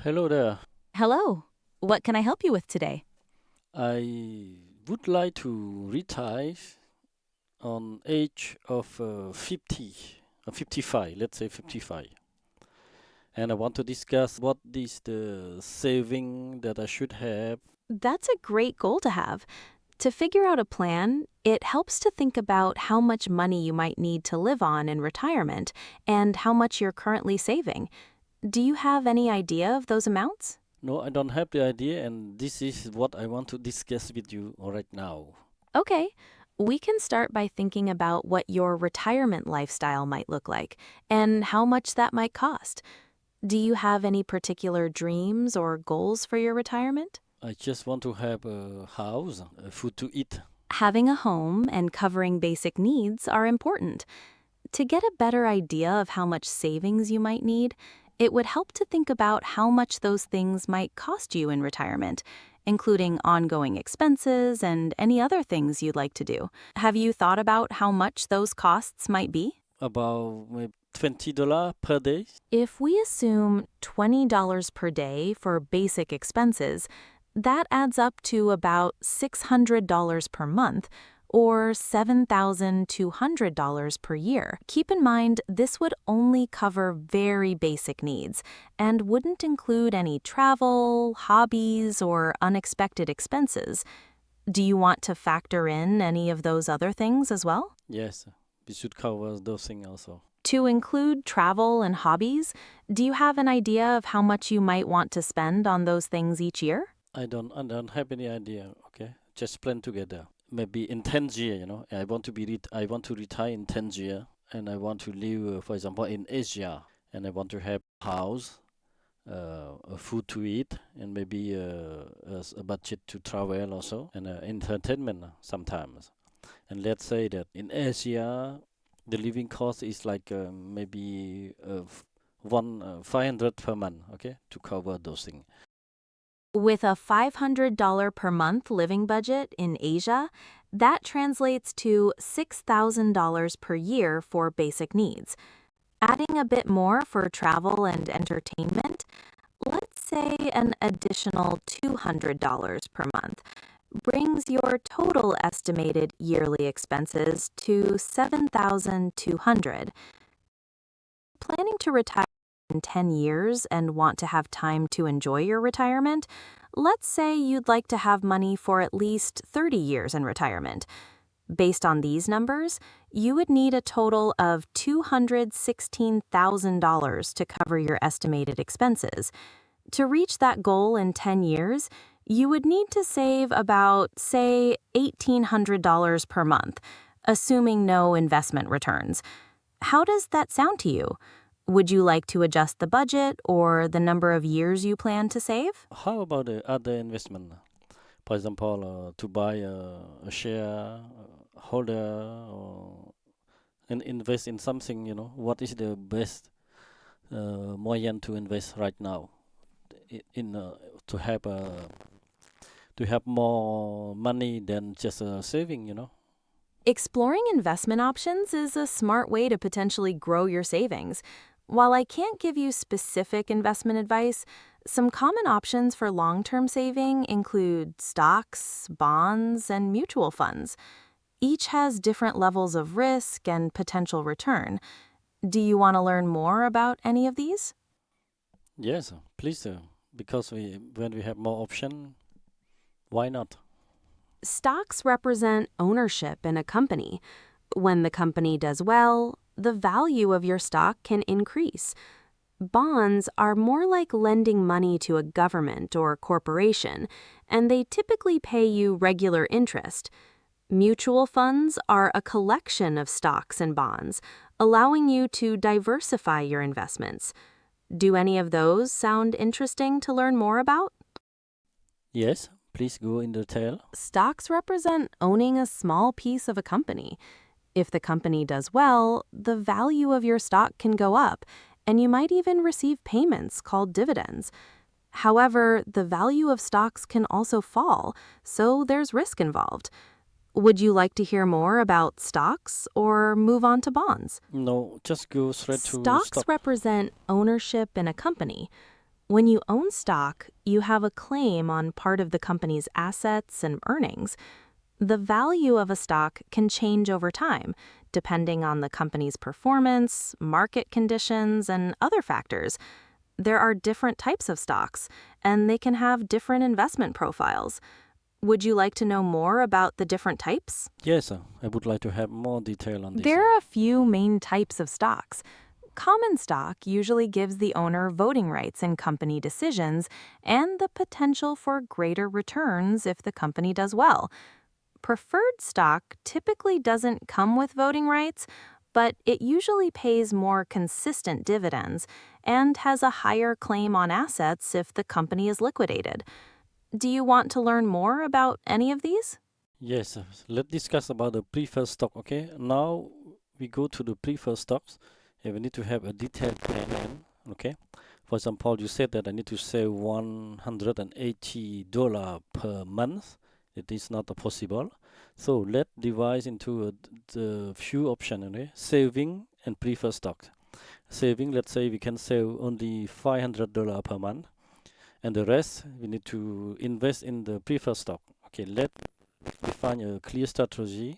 Hello there. Hello. What can I help you with today? I would like to retire on age of 50, 55, let's say 55. And I want to discuss what is the saving that I should have. That's a great goal to have. To figure out a plan, it helps to think about how much money you might need to live on in retirement and how much you're currently saving. Do you have any idea of those amounts? No, I don't have the idea, and this is what I want to discuss with you right now. Okay. We can start by thinking about what your retirement lifestyle might look like and how much that might cost. Do you have any particular dreams or goals for your retirement? I just want to have a house, food to eat. Having a home and covering basic needs are important. To get a better idea of how much savings you might need, it would help to think about how much those things might cost you in retirement, including ongoing expenses and any other things you'd like to do. Have you thought about how much those costs might be? About maybe $20 per day. If we assume $20 per day for basic expenses, that adds up to about $600 per month or $7,200 per year. Keep in mind, this would only cover very basic needs and wouldn't include any travel, hobbies, or unexpected expenses. Do you want to factor in any of those other things as well? Yes, we should cover those things also. To include travel and hobbies, do you have an idea of how much you might want to spend on those things each year? I don't have any idea. Okay, just plan together. Maybe in 10 years, I want to retire in 10 years, and I want to live, for example, in Asia, and I want to have house, food to eat, and maybe a budget to travel also, and entertainment sometimes. And let's say that in Asia, the living cost is like maybe one 500 per month. Okay, to cover those things. With a $500 per month living budget in Asia, that translates to $6,000 per year for basic needs. Adding a bit more for travel and entertainment, let's say an additional $200 per month, brings your total estimated yearly expenses to $7,200. Planning to retire in 10 years and want to have time to enjoy your retirement, let's say you'd like to have money for at least 30 years in retirement. Based on these numbers, you would need a total of $216,000 to cover your estimated expenses. To reach that goal in 10 years, you would need to save about, say, $1,800 per month, assuming no investment returns. How does that sound to you? Would you like to adjust the budget or the number of years you plan to save? How about the other investment? For example, to buy a share holder or and invest in something. What is the best moyen to invest right now in to have more money than just saving. Exploring investment options is a smart way to potentially grow your savings. While I can't give you specific investment advice, some common options for long-term saving include stocks, bonds, and mutual funds. Each has different levels of risk and potential return. Do you want to learn more about any of these? Yes, please, because when we have more option, why not? Stocks represent ownership in a company. When the company does well, the value of your stock can increase. Bonds are more like lending money to a government or corporation, and they typically pay you regular interest. Mutual funds are a collection of stocks and bonds, allowing you to diversify your investments. Do any of those sound interesting to learn more about? Yes, please go in detail. Stocks represent owning a small piece of a company. If the company does well, the value of your stock can go up, and you might even receive payments called dividends. However, the value of stocks can also fall, so there's risk involved. Would you like to hear more about stocks or move on to bonds? No, just go straight to Stocks stock. represent ownership in a company. When you own stock, you have a claim on part of the company's assets and earnings. The value of a stock can change over time, depending on the company's performance, market conditions, and other factors. There are different types of stocks, and they can have different investment profiles. Would you like to know more about the different types? Yes, I would like to have more detail on this. There are a few main types of stocks. Common stock usually gives the owner voting rights in company decisions and the potential for greater returns if the company does well. Preferred stock typically doesn't come with voting rights, but it usually pays more consistent dividends and has a higher claim on assets if the company is liquidated. Do you want to learn more about any of these? Yes, let's discuss about the preferred stock, okay? Now we go to the preferred stocks and we need to have a detailed plan, okay? For example, you said that I need to save $180 per month. It is not possible. So let's divide into the few options, okay? Saving and preferred stocks. Saving, let's say we can save only $500 per month, and the rest we need to invest in the preferred stock. Okay, let's define a clear strategy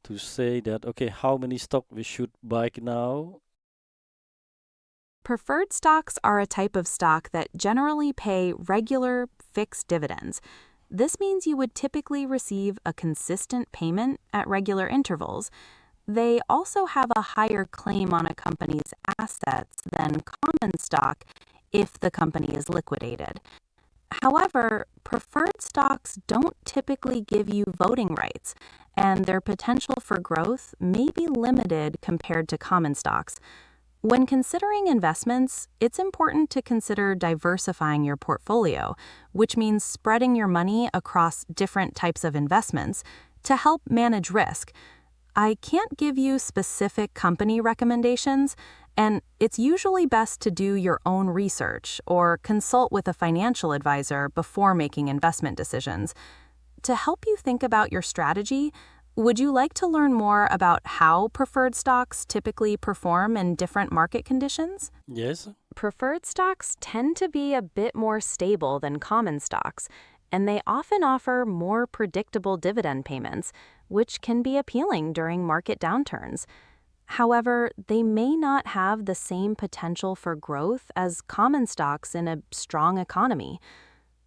to say that, okay, how many stock we should buy now. Preferred stocks are a type of stock that generally pay regular, fixed dividends. This means you would typically receive a consistent payment at regular intervals. They also have a higher claim on a company's assets than common stock if the company is liquidated. However, preferred stocks don't typically give you voting rights, and their potential for growth may be limited compared to common stocks. When considering investments, it's important to consider diversifying your portfolio, which means spreading your money across different types of investments to help manage risk. I can't give you specific company recommendations, and it's usually best to do your own research or consult with a financial advisor before making investment decisions. To help you think about your strategy, would you like to learn more about how preferred stocks typically perform in different market conditions? Yes. Preferred stocks tend to be a bit more stable than common stocks, and they often offer more predictable dividend payments, which can be appealing during market downturns. However, they may not have the same potential for growth as common stocks in a strong economy.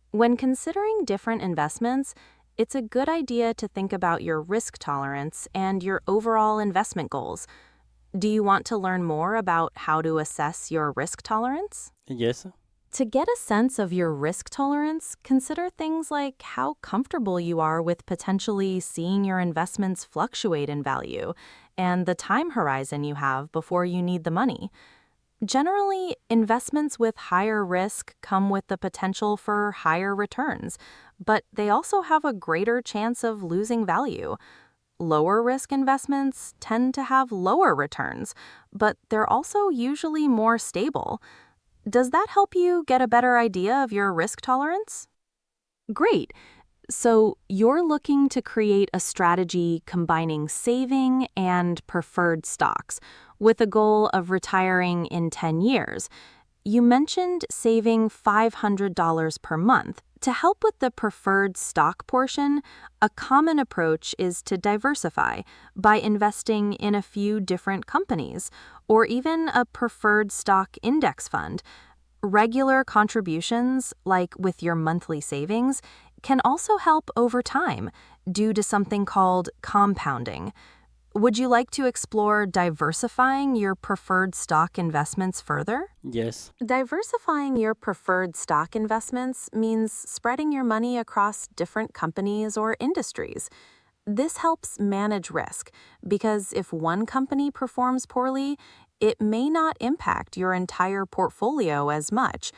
When considering different investments, it's a good idea to think about your risk tolerance and your overall investment goals. Do you want to learn more about how to assess your risk tolerance? Yes. To get a sense of your risk tolerance, consider things like how comfortable you are with potentially seeing your investments fluctuate in value and the time horizon you have before you need the money. Generally, investments with higher risk come with the potential for higher returns, but they also have a greater chance of losing value. Lower risk investments tend to have lower returns, but they're also usually more stable. Does that help you get a better idea of your risk tolerance? Great. So you're looking to create a strategy combining saving and preferred stocks with a goal of retiring in 10 years. You mentioned saving $500 per month. To help with the preferred stock portion, a common approach is to diversify by investing in a few different companies or even a preferred stock index fund. Regular contributions, like with your monthly savings, can also help over time due to something called compounding. Would you like to explore diversifying your preferred stock investments further? Yes. Diversifying your preferred stock investments means spreading your money across different companies or industries. This helps manage risk because if one company performs poorly, it may not impact your entire portfolio as much.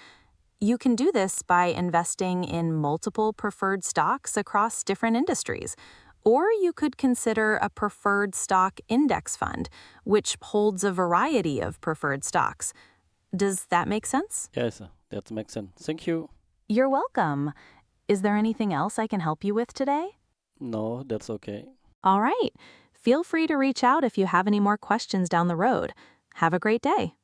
You can do this by investing in multiple preferred stocks across different industries. Or you could consider a preferred stock index fund, which holds a variety of preferred stocks. Does that make sense? Yes, that makes sense. Thank you. You're welcome. Is there anything else I can help you with today? No, that's okay. All right. Feel free to reach out if you have any more questions down the road. Have a great day.